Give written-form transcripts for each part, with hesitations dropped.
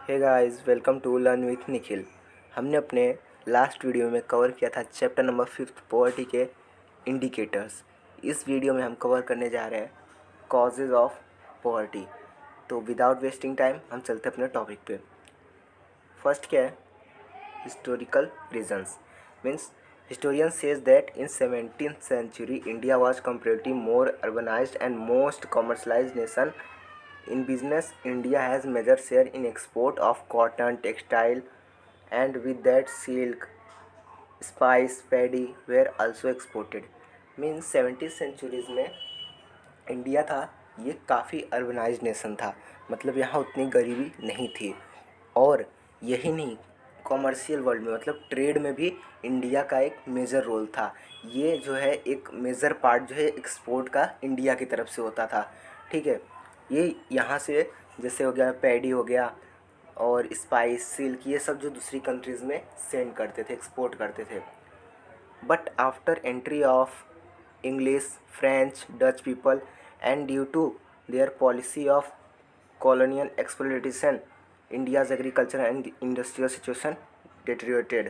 Hey guys, welcome to learn with Nikhil. हमने अपने last video में कवर किया था चैप्टर नंबर 5 पॉवर्टी के इंडिकेटर्स। इस वीडियो में हम कवर करने जा रहे हैं कॉजेज़ ऑफ पॉवर्टी। तो विदाउट वेस्टिंग टाइम हम चलते अपने टॉपिक पे। फर्स्ट क्या है? Historical reasons. Means historian says that in 17th century India was comparatively more urbanized and most commercialized nation. In business, India has major share in export of cotton, textile, and with that silk, spice, paddy were also exported. Means 17th centuries में India था, ये काफ़ी urbanise nation था। मतलब यहाँ उतनी गरीबी नहीं थी। और यही नहीं, कॉमर्शियल वर्ल्ड में मतलब ट्रेड में भी इंडिया का एक मेजर रोल था। ये जो है एक मेजर पार्ट जो है एक्सपोर्ट का इंडिया की तरफ से होता था। ठीक है, ये यहाँ से जैसे हो गया पैडी हो गया और स्पाइस, सिल्क, ये सब जो दूसरी कंट्रीज़ में सेंड करते थे, एक्सपोर्ट करते थे। But after entry of English, French, Dutch people, and due to their policy of colonial exploitation, India's agriculture and industrial situation deteriorated.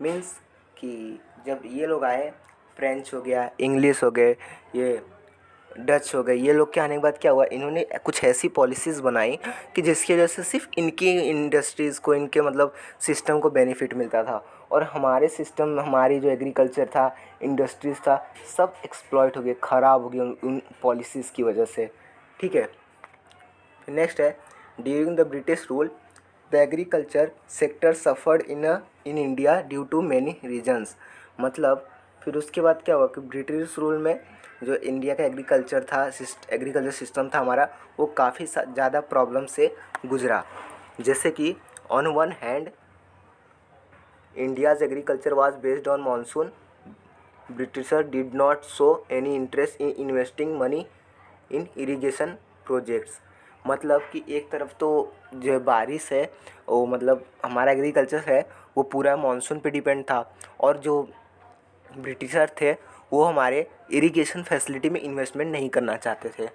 Means कि जब ये लोग आए, फ्रेंच हो गया, इंग्लिश हो गए, ये डच हो गए, ये लोग के आने के बाद क्या हुआ, इन्होंने कुछ ऐसी पॉलिसीज़ बनाई कि जिसकी वजह से सिर्फ इनकी इंडस्ट्रीज़ को, इनके मतलब सिस्टम को बेनिफिट मिलता था। और हमारे सिस्टम, हमारी जो एग्रीकल्चर था, इंडस्ट्रीज़ था, सब एक्सप्लॉइट हो गए, ख़राब हो गए उन पॉलिसीज़ की वजह से। ठीक है, नेक्स्ट है during the British rule the agriculture sector suffered in India due to many reasons. मतलब फिर उसके बाद क्या हुआ कि ब्रिटिश रूल में जो इंडिया का एग्रीकल्चर था, एग्रीकल्चर सिस्टम था हमारा, वो काफ़ी ज़्यादा प्रॉब्लम से गुजरा। जैसे कि on one hand India's agriculture was based on monsoon, britisher did not show any interest in investing money in irrigation projects. मतलब कि एक तरफ तो जो बारिश है, वो मतलब हमारा एग्रीकल्चर है वो पूरा मानसून पे डिपेंड था, और जो ब्रिटिशर थे वो हमारे इरिगेशन फैसिलिटी में इन्वेस्टमेंट नहीं करना चाहते थे।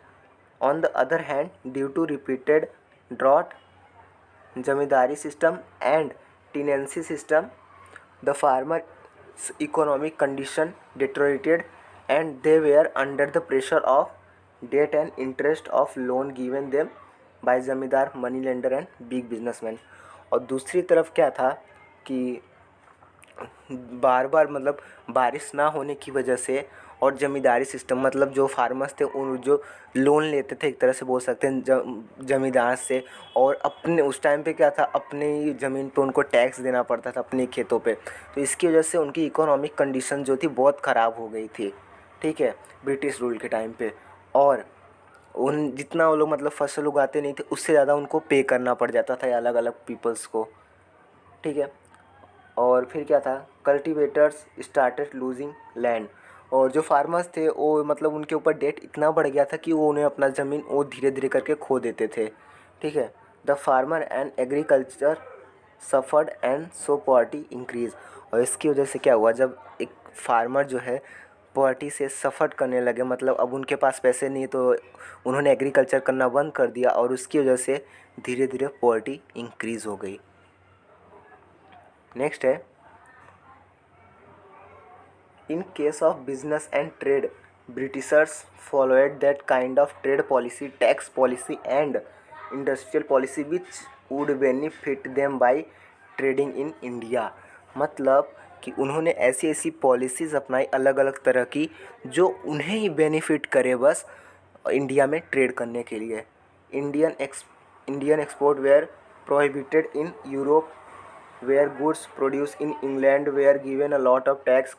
On the other hand due to repeated drought, zamindari system and tenancy system, the farmer economic condition deteriorated and they were under the pressure of debt and interest of loan given them by जमींदार, money lender and big businessman. और दूसरी तरफ क्या था कि बार बार मतलब बारिश ना होने की वजह से और ज़मींदारी सिस्टम, मतलब जो फार्मर्स थे उन जो लोन लेते थे, एक तरह से बोल सकते हैं ज़मींदार से, और अपने उस टाइम पे क्या था, अपने ही ज़मीन पे उनको टैक्स देना पड़ता था अपने खेतों पे। तो इसकी वजह से उनकी इकोनॉमिक कंडीशन जो थी बहुत ख़राब हो गई थी। ठीक है, ब्रिटिश रूल के टाइम पे। और उन जितना वो लोग मतलब फसल उगाते नहीं थे, उससे ज़्यादा उनको पे करना पड़ जाता था अलग अलग पीपल्स को। ठीक है, और फिर क्या था, कल्टीवेटर्स स्टार्टेड लूजिंग लैंड। और जो फार्मर्स थे वो मतलब उनके ऊपर डेट इतना बढ़ गया था कि वो उन्हें अपना ज़मीन वो धीरे धीरे करके खो देते थे। ठीक है, the farmer and agriculture suffered and so poverty increase. और इसकी वजह से क्या हुआ, जब एक फार्मर जो है पॉवर्टी से सफ़र करने लगे, मतलब अब उनके पास पैसे नहीं, तो उन्होंने एग्रीकल्चर करना बंद कर दिया, और उसकी वजह से धीरे धीरे पॉवर्टी इंक्रीज़ हो गई। नेक्स्ट है in case of business and trade, Britishers followed that kind of trade policy, tax policy and industrial policy which would benefit them by trading in India। मतलब कि उन्होंने ऐसी ऐसी पॉलिसीज़ अपनाई अलग अलग तरह की जो उन्हें ही बेनिफिट करे बस इंडिया में ट्रेड करने के लिए। Indian export were prohibited in Europe, where goods produced in England were given a lot of tax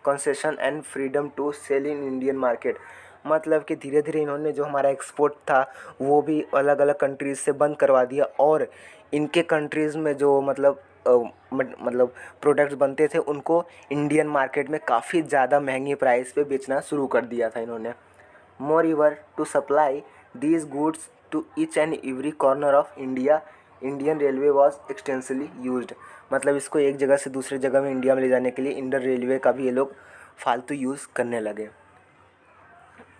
concession and freedom to sell in Indian market। मतलब कि धीरे धीरे इन्होंने जो हमारा एक्सपोर्ट था वो भी अलग अलग कंट्रीज़ से बंद करवा दिया, और इनके कंट्रीज़ में जो मतलब प्रोडक्ट्स बनते थे उनको इंडियन मार्केट में काफ़ी ज़्यादा महंगी प्राइस पे बेचना शुरू कर दिया था इन्होंने। More to supply these goods to each and every corner of India, Indian railway was extensively used. मतलब इसको एक जगह से दूसरी जगह में इंडिया में ले जाने के लिए इंडियन रेलवे का भी ये लोग फालतू यूज़ करने लगे।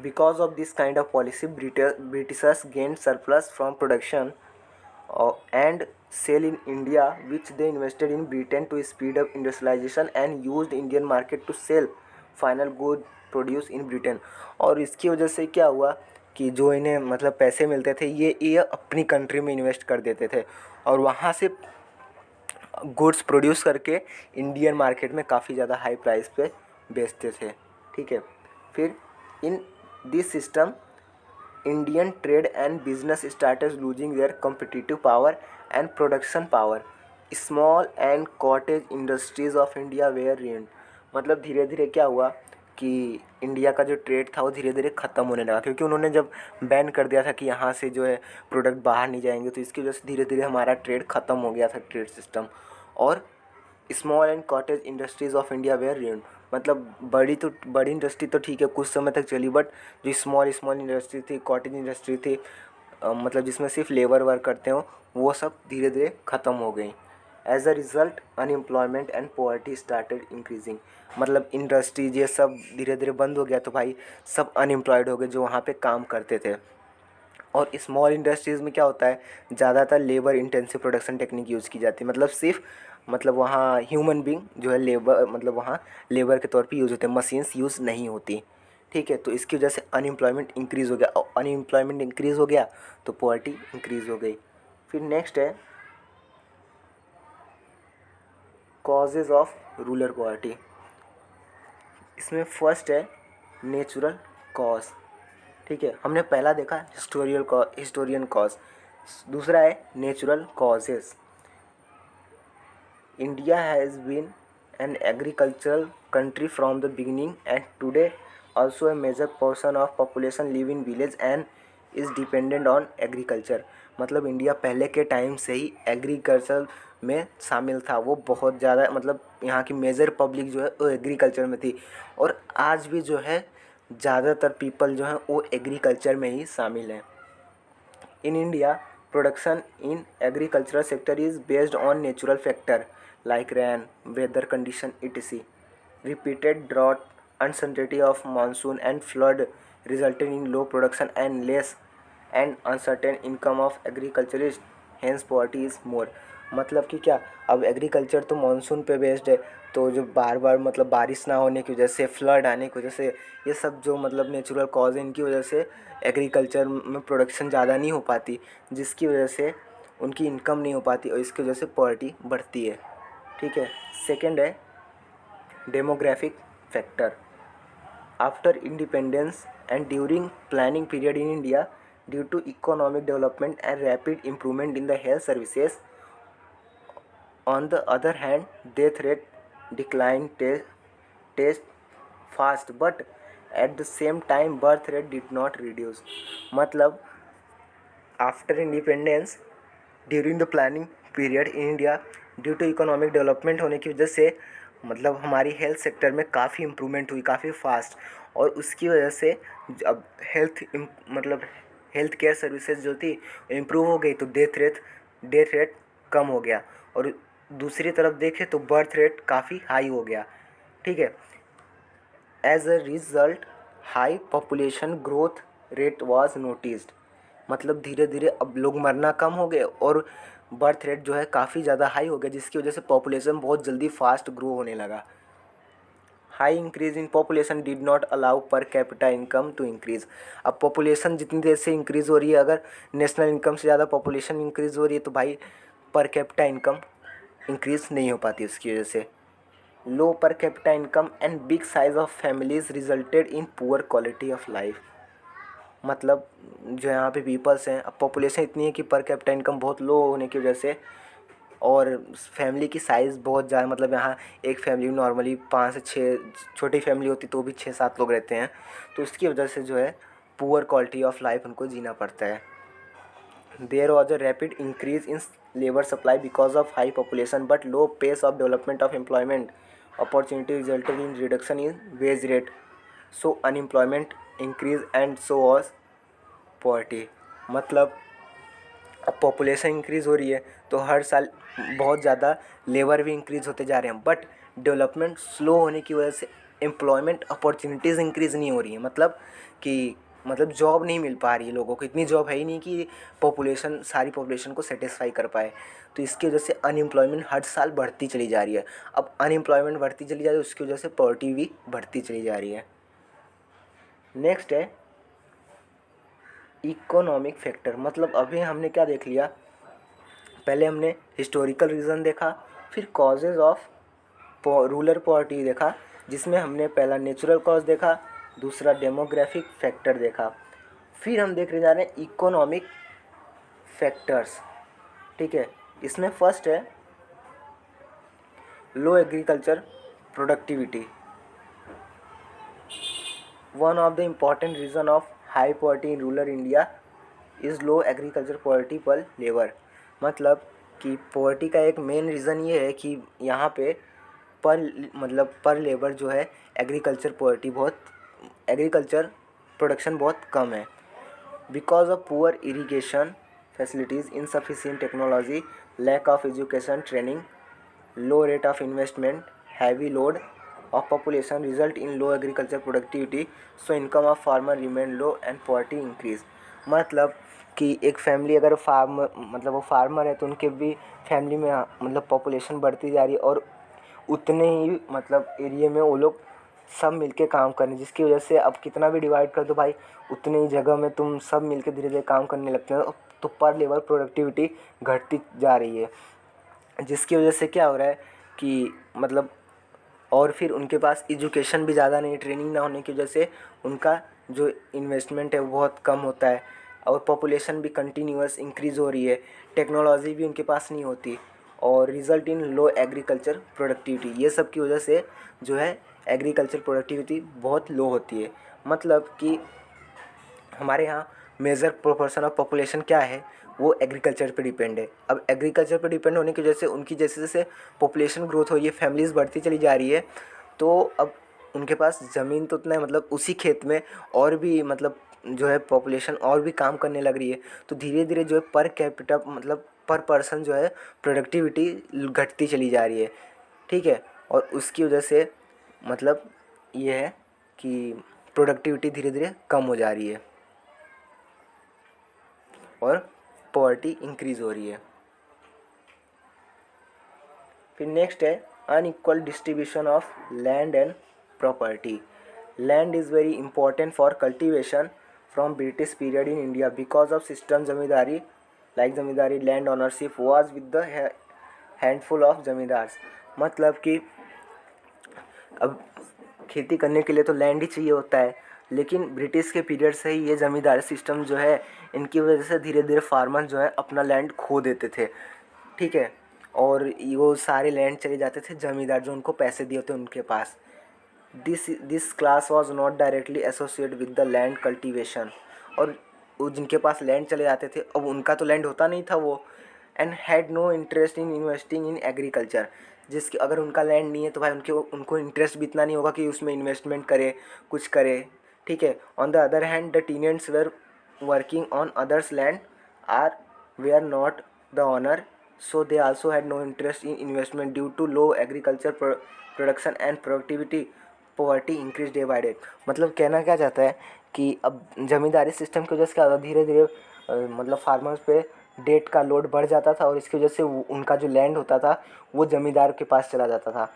Because of this kind of policy Britishers gained surplus from production and sell in India, which they invested in Britain to speed up industrialization and used Indian market to sell final good produce in Britain। और इसकी वजह से क्या हुआ कि जो इन्हें मतलब पैसे मिलते थे ये अपनी कंट्री में इन्वेस्ट कर देते थे और वहाँ से गुड्स प्रोड्यूस करके इंडियन मार्केट में काफ़ी ज़्यादा हाई प्राइस पे बेचते थे। ठीक है, फिर in this system Indian trade and business started losing their competitive power and production power. Small and cottage industries of India were ruined. मतलब धीरे धीरे क्या हुआ कि इंडिया का जो ट्रेड था वो धीरे धीरे ख़त्म होने लगा, क्योंकि उन्होंने जब बैन कर दिया था कि यहाँ से जो है प्रोडक्ट बाहर नहीं जाएंगे, तो इसकी वजह से धीरे धीरे हमारा ट्रेड ख़त्म हो गया था, ट्रेड सिस्टम। और small and cottage industries of India were ruined. मतलब बड़ी इंडस्ट्री तो ठीक है कुछ समय तक चली, बट जो स्मॉल इंडस्ट्री थी, कॉटेज इंडस्ट्री थी, मतलब जिसमें सिर्फ लेबर वर्क करते हो, वो सब धीरे धीरे ख़त्म हो गई। As a result unemployment and poverty started increasing. मतलब इंडस्ट्रीज ये सब धीरे धीरे बंद हो गया तो भाई सब अनएम्प्लॉयड हो गए जो वहाँ पे काम करते थे। और स्मॉल इंडस्ट्रीज़ में क्या होता है, ज़्यादातर labour intensive production technique use की जाती है। मतलब सिर्फ मतलब वहाँ ह्यूमन बींग जो है लेबर, मतलब वहाँ लेबर के तौर पे यूज़ होते हैं, मशीन्स यूज़ नहीं होती। ठीक है, तो इसकी वजह से अनएम्प्लॉयमेंट इंक्रीज़ हो गया और अनएम्प्लॉयमेंट इंक्रीज़ हो गया तो पॉवर्टी इंक्रीज़ हो गई। फिर नेक्स्ट है कॉजेज़ ऑफ रूरल पॉवर्टी। इसमें फर्स्ट है नेचुरल कॉज। ठीक है, हमने पहला देखा हिस्टोरियन कॉज, दूसरा है natural causes. India has been an agricultural country from the beginning and today also a major portion of population live in village and is dependent on agriculture। मतलब India पहले के टाइम से ही agriculture में शामिल था, वो बहुत ज़्यादा मतलब यहाँ की मेजर पब्लिक जो है वो एग्रीकल्चर में थी और आज भी जो है ज़्यादातर पीपल जो हैं वो एग्रीकल्चर में ही शामिल हैं। In India, production in agricultural sector is based on natural factor like rain, weather condition, etc. Repeated drought, uncertainty of monsoon and flood resulted in low production and less and uncertain income of agriculturist. Hence poverty is more। मतलब कि क्या, अब agriculture तो monsoon पे based है, तो जो बार बार मतलब बारिश ना होने की वजह से, फ्लड आने की वजह से, ये सब जो मतलब नेचुरल कॉज है, इनकी वजह से एग्रीकल्चर में प्रोडक्शन ज़्यादा नहीं हो पाती, जिसकी वजह से उनकी इनकम नहीं हो पाती और इसकी वजह से पॉवर्टी बढ़ती है। ठीक है, सेकंड है demographic factor. After independence and during planning period in India due to economic development and rapid improvement in the health services, on the other hand death rate declined test fast but at the same time birth rate did not reduce। मतलब after independence during the planning period in India due to economic development होने की वजह से मतलब हमारी health sector में काफ़ी improvement हुई, काफ़ी फास्ट, और उसकी वजह से अब मतलब हेल्थ केयर सर्विसेज जो थी इम्प्रूव हो गई तो डेथ रेट कम हो गया और दूसरी तरफ देखें तो बर्थ रेट काफ़ी हाई हो गया। ठीक है, as a result high population growth rate was noticed. मतलब धीरे धीरे अब लोग मरना कम हो गए और बर्थ रेट जो है काफ़ी ज़्यादा हाई हो गया, जिसकी वजह से पॉपुलेशन बहुत जल्दी फास्ट ग्रो होने लगा। High increase in population did not allow per capita income to increase. अब पॉपुलेशन जितनी देर से इंक्रीज़ हो रही है, अगर नेशनल इनकम से ज़्यादा पॉपुलेशन इंक्रीज़ हो रही है तो भाई पर कैपिटा इनकम इंक्रीज़ नहीं हो पाती उसकी वजह से। Low per capita income and big size of families resulted in poor quality of life. मतलब जो यहाँ पे पीपल्स हैं, अब पॉपुलेशन इतनी है कि पर कैपिटा इनकम बहुत लो होने की वजह से और फैमिली की साइज़ बहुत ज़्यादा, मतलब यहाँ एक फैमिली में नॉर्मली 5 से 6, छोटी फैमिली होती तो भी 6-7 लोग रहते हैं, तो इसकी वजह से जो है पुअर क्वालिटी ऑफ लाइफ उनको जीना पड़ता है। There was a rapid increase in labor supply because of high population, but low pace of development of employment opportunity resulted in reduction in wage rate. So unemployment increased and so was poverty। मतलब अब population increase हो रही है तो हर साल बहुत ज़्यादा labour भी इंक्रीज़ होते जा रहे हैं, बट डेवलपमेंट स्लो होने की वजह से एम्प्लॉयमेंट अपॉर्चुनिटीज़ इंक्रीज़ नहीं हो रही हैं। मतलब कि मतलब जॉब नहीं मिल पा रही है लोगों को, इतनी जॉब है ही नहीं कि पॉपुलेशन सारी पॉपुलेशन को सेटिस्फाई कर पाए। तो इसकी वजह से अनएम्प्लॉयमेंट हर साल बढ़ती चली जा रही है। अब अनएम्प्लॉयमेंट बढ़ती चली जा रही है, उसकी वजह से पॉवर्टी भी बढ़ती चली जा रही है। नेक्स्ट है इकोनॉमिक फैक्टर। मतलब अभी हमने क्या देख लिया, पहले हमने हिस्टोरिकल रीज़न देखा, फिर कॉजेज़ ऑफ रूरल पॉवर्टी देखा, जिसमें हमने पहला नेचुरल कॉज देखा, दूसरा डेमोग्राफिक फैक्टर देखा, फिर हम देखने जा रहे हैं इकोनॉमिक फैक्टर्स। ठीक है, इसमें फर्स्ट है low agriculture productivity. One of the important reason of high poverty in rural India is low agriculture poverty per labour. मतलब कि पॉवर्टी का एक मेन रीज़न ये है कि यहाँ पे पर लेबर जो है एग्रीकल्चर प्रोडक्शन बहुत कम है। Because of poor irrigation facilities, insufficient technology, lack of education training, low rate of investment, heavy load of population result in low agriculture productivity, so income of farmer remain low and poverty increase। मतलब कि एक family अगर वो farmer है तो उनके भी family में मतलब पॉपुलेशन बढ़ती जा रही है, और उतने ही मतलब एरिया में वो लोग सब मिलके काम करने, जिसकी वजह से अब कितना भी डिवाइड कर दो भाई, उतने ही जगह में तुम सब मिलके धीरे धीरे काम करने लगते हो, तो पर लेवल प्रोडक्टिविटी घटती जा रही है। जिसकी वजह से क्या हो रहा है कि मतलब और फिर उनके पास एजुकेशन भी ज़्यादा नहीं, ट्रेनिंग ना होने की वजह से उनका जो इन्वेस्टमेंट है वो बहुत कम होता है, और पॉपुलेशन भी कंटिन्यूअस इंक्रीज़ हो रही है, टेक्नोलॉजी भी उनके पास नहीं होती, और रिज़ल्ट इन लो एग्रीकल्चर प्रोडक्टिविटी। ये सब की वजह से जो है एग्रीकल्चर प्रोडक्टिविटी बहुत लो होती है। मतलब कि हमारे यहाँ मेजर प्रोपोर्शन ऑफ पॉपुलेशन क्या है, वो एग्रीकल्चर पे डिपेंड है। अब एग्रीकल्चर पे डिपेंड होने की वजह से उनकी जैसे जैसे पॉपुलेशन ग्रोथ हो रही है, फैमिलीज़ बढ़ती चली जा रही है, तो अब उनके पास ज़मीन तो उतना है, मतलब उसी खेत में और भी मतलब जो है पॉपुलेशन और भी काम करने लग रही है, तो धीरे धीरे जो है पर कैपिटा मतलब पर पर्सन जो है प्रोडक्टिविटी घटती चली जा रही है। ठीक है, और उसकी वजह से मतलब ये है कि प्रोडक्टिविटी धीरे धीरे कम हो जा रही है और पॉवर्टी इंक्रीज़ हो रही है। फिर नेक्स्ट है unequal distribution of land and property. Land is very important for cultivation from British period in India because of system zamindari, like zamindari land ownership was with the handful of zamindars. मतलब कि अब खेती करने के लिए तो land ही चाहिए होता है, लेकिन ब्रिटिश के पीरियड से ही ये ज़मींदारी सिस्टम जो है, इनकी वजह से धीरे धीरे फार्मर जो है अपना लैंड खो देते थे। ठीक है, और वो सारे लैंड चले जाते थे जमींदार जो उनको पैसे दिए होते उनके पास। This class was not directly associate with the land cultivation. और वो जिनके पास लैंड चले जाते थे, अब उनका तो लैंड होता नहीं था वो, and had no interest in investing in agriculture. जिसके अगर उनका लैंड नहीं है तो भाई उनको इंटरेस्ट भी इतना नहीं होगा कि उसमें इन्वेस्टमेंट करे, कुछ करे। ठीक है, on the other hand the tenants were working on others land are they are not the owner, so they also had no interest in investment due to low agriculture production and productivity, poverty increased day by day। मतलब कहना क्या चाहता है कि अब ज़मींदारी system की वजह से क्या होता, धीरे धीरे मतलब फार्मर्स पे डेट का लोड बढ़ जाता था, और इसकी वजह से उनका जो लैंड होता था वो ज़मींदार के पास चला जाता था।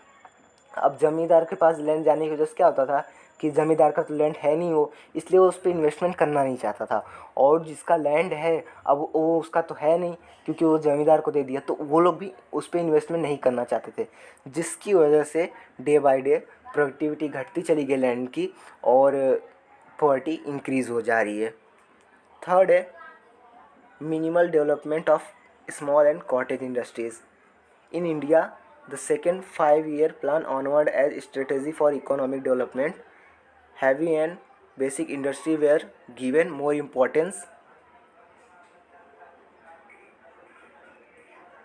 अब ज़मींदार के पास लैंड जाने की वजह से क्या होता था कि ज़मींदार का तो लैंड है नहीं वो, इसलिए वो उस पर इन्वेस्टमेंट करना नहीं चाहता था। और जिसका लैंड है अब वो उसका तो है नहीं, क्योंकि वो ज़मींदार को दे दिया, तो वो लोग भी उस पर इन्वेस्टमेंट नहीं करना चाहते थे, जिसकी वजह से डे बाय डे प्रोडक्टिविटी घटती चली गई लैंड की, और पॉवर्टी इंक्रीज़ हो जा रही है। थर्ड है minimal development of small and cottage industries in India. The second 5-year plan onward as strategy for economic development, heavy and basic industry were given more importance,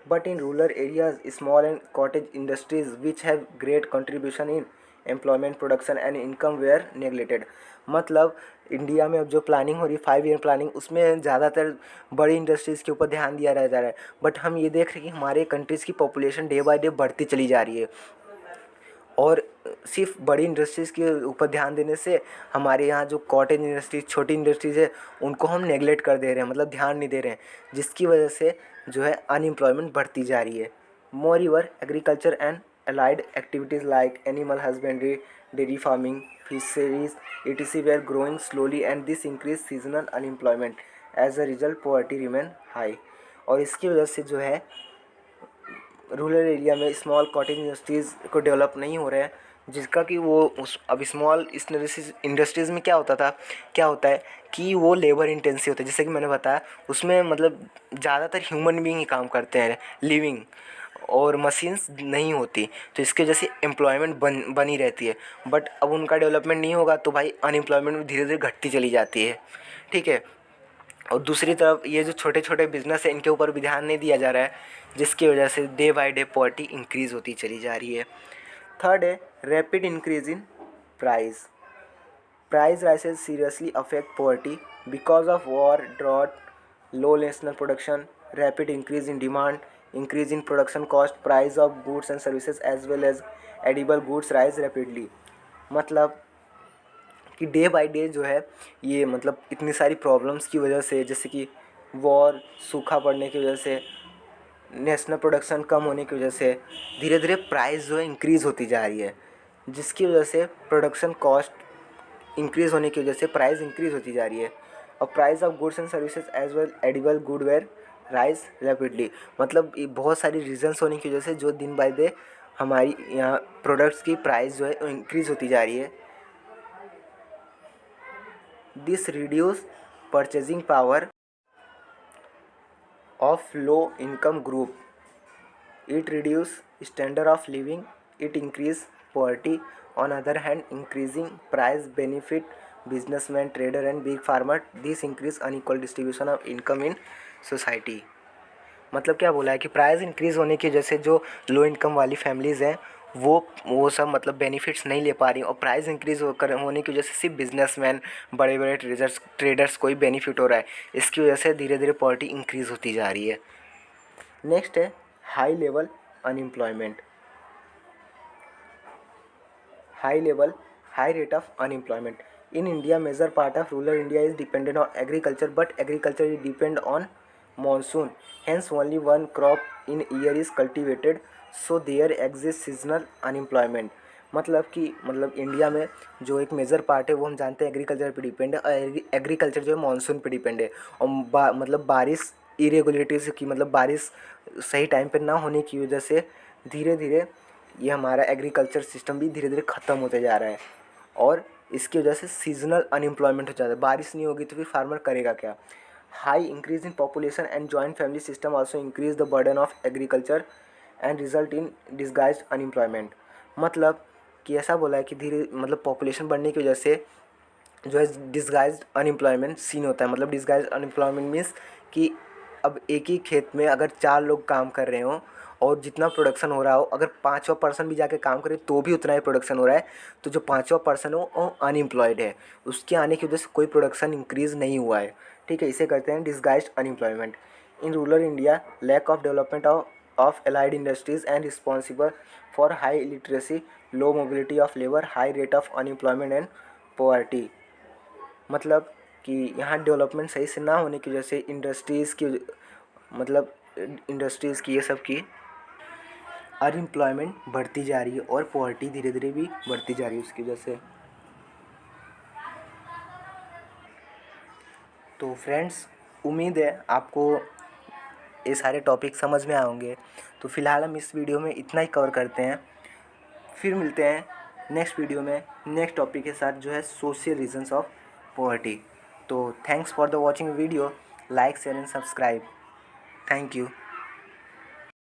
but in rural areas small and cottage industries which have great contribution in employment production and income were neglected. मतलब India में अब जो planning हो रही है 5 year planning, उसमें ज़्यादातर बड़ी इंडस्ट्रीज़ के ऊपर ध्यान दिया जा रहा है, बट हम ये देख रहे हैं कि हमारे कंट्रीज़ की पॉपुलेशन डे बाय डे बढ़ती चली जा रही है, और सिर्फ बड़ी इंडस्ट्रीज़ के ऊपर ध्यान देने से हमारे यहाँ जो कॉटेज इंडस्ट्रीज, छोटी इंडस्ट्रीज़ है, उनको हम नेगलेक्ट कर दे रहे हैं, मतलब ध्यान नहीं दे रहे हैं, जिसकी वजह से जो है अनएम्प्लॉयमेंट बढ़ती जा रही है। Moreover agriculture and allied activities like animal husbandry, dairy farming, fisheries, etc. were growing slowly and this increased seasonal unemployment. As a result, poverty remain high. और इसकी वजह से जो है रूरल एरिया में स्मॉल कॉटेज इंडस्ट्रीज़ को develop नहीं हो रहे हैं, जिसका कि वो उस अब स्मॉल इंडस्ट्रीज़ में क्या होता है कि वो लेबर इंटेंसिव होता है। जैसे कि मैंने बताया, उसमें मतलब ज़्यादातर ह्यूमन बीइंग ही काम करते हैं, लिविंग, और मशीन्स नहीं होती, तो इसकी वजह से एम्प्लॉयमेंट बनी रहती है। बट अब उनका डेवलपमेंट नहीं होगा तो भाई अनएम्प्लॉयमेंट धीरे धीरे घटती चली जाती है, ठीक है। और दूसरी तरफ ये जो छोटे छोटे बिजनेस है, इनके ऊपर भी ध्यान नहीं दिया जा रहा है, जिसकी वजह से day by day poverty increase होती चली जा रही है। थर्ड है rapid increase in price. Price rises seriously affect poverty because of war, drought, low national production, rapid increase in demand, increase in production cost, price of goods and services as well as edible goods rise rapidly. मतलब कि day by day जो है ये मतलब इतनी सारी problems की वजह से, जैसे कि वॉर, सूखा पड़ने की वजह से, नेशनल प्रोडक्शन कम होने की वजह से धीरे धीरे प्राइस जो है इंक्रीज़ होती जा रही है, जिसकी वजह से प्रोडक्शन कॉस्ट इंक्रीज़ होने की वजह से प्राइस इंक्रीज़ होती जा रही है। और price of goods and services as well edible good were rise rapidly. मतलब ये बहुत सारी रीजंस होने की वजह से जो दिन बाय डे हमारी यहाँ प्रोडक्ट्स की प्राइस जो है वो इंक्रीज़ होती जा रही है। This reduce purchasing power of low income group. It reduce standard of living, it increase poverty. On other hand, increasing price benefit businessman, trader and big farmer. This increase unequal distribution of income in society. मतलब क्या बोला है कि price increase होने की वजह से जो लो इनकम वाली फैमिलीज़ हैं वो सब मतलब बेनिफिट्स नहीं ले पा रही, और प्राइस इंक्रीज़ होने की वजह से सिर्फ बिजनेसमैन, बड़े बड़े ट्रेडर्स को ही बेनिफिट हो रहा है। इसकी वजह से धीरे धीरे पॉवर्टी इंक्रीज़ होती जा रही है। नेक्स्ट है high level unemployment. High rate of unemployment in India. Major part of rural India is dependent on agriculture, but agriculture is depend on monsoon, hence only one crop in year is cultivated, so there exists seasonal unemployment. मतलब India में जो एक major part है वो हम जानते हैं agriculture पे डिपेंड है, और एग्रीकल्चर जो है मानसून पे डिपेंड है। और मतलब बारिश इरेगुलरिटीज़ की, मतलब बारिश सही टाइम पे ना होने की वजह से धीरे धीरे ये हमारा एग्रीकल्चर सिस्टम भी धीरे धीरे ख़त्म होते जा रहा है, और इसकी वजह से सीजनल अनएम्प्लॉयमेंट हो जाता है। बारिश नहीं होगी तो फिर फार्मर करेगा क्या। High increase in population and joint family system also increase the burden of agriculture and result in disguised unemployment. मतलब कि ऐसा बोला है कि धीरे मतलब पॉपुलेशन बढ़ने की वजह से जो है डिस्गाइज्ड अनएम्प्लॉयमेंट सीन होता है। मतलब डिस्गाइज्ड अनएम्प्लॉयमेंट मीन्स कि अब एक ही खेत में अगर 4 लोग काम कर रहे हों और जितना प्रोडक्शन हो रहा हो, अगर 5वां पर्सन भी जाके काम करे तो भी उतना ही प्रोडक्शन हो रहा है, तो जो 5वां पर्सन हो वो अनएम्प्लॉयड है, उसके आने की वजह से कोई प्रोडक्शन इंक्रीज़ नहीं हुआ है, ठीक है। इसे कहते हैं disguised unemployment. In rural India lack of development of allied industries and responsible for high illiteracy, low mobility of labour, high rate of unemployment and poverty. मतलब कि यहाँ डेवलपमेंट सही से ना होने की वजह से इंडस्ट्रीज़ की ये सब की अनएम्प्लॉयमेंट बढ़ती जा रही है, और पॉवर्टी धीरे धीरे भी बढ़ती जा रही है उसकी वजह से। तो फ्रेंड्स, उम्मीद है आपको ये सारे टॉपिक समझ में आए होंगे। तो फ़िलहाल हम इस वीडियो में इतना ही कवर करते हैं, फिर मिलते हैं नेक्स्ट वीडियो में नेक्स्ट टॉपिक के साथ, जो है सोशल रीजंस ऑफ पॉवर्टी। तो thanks for the watching video, like share and subscribe. Thank you.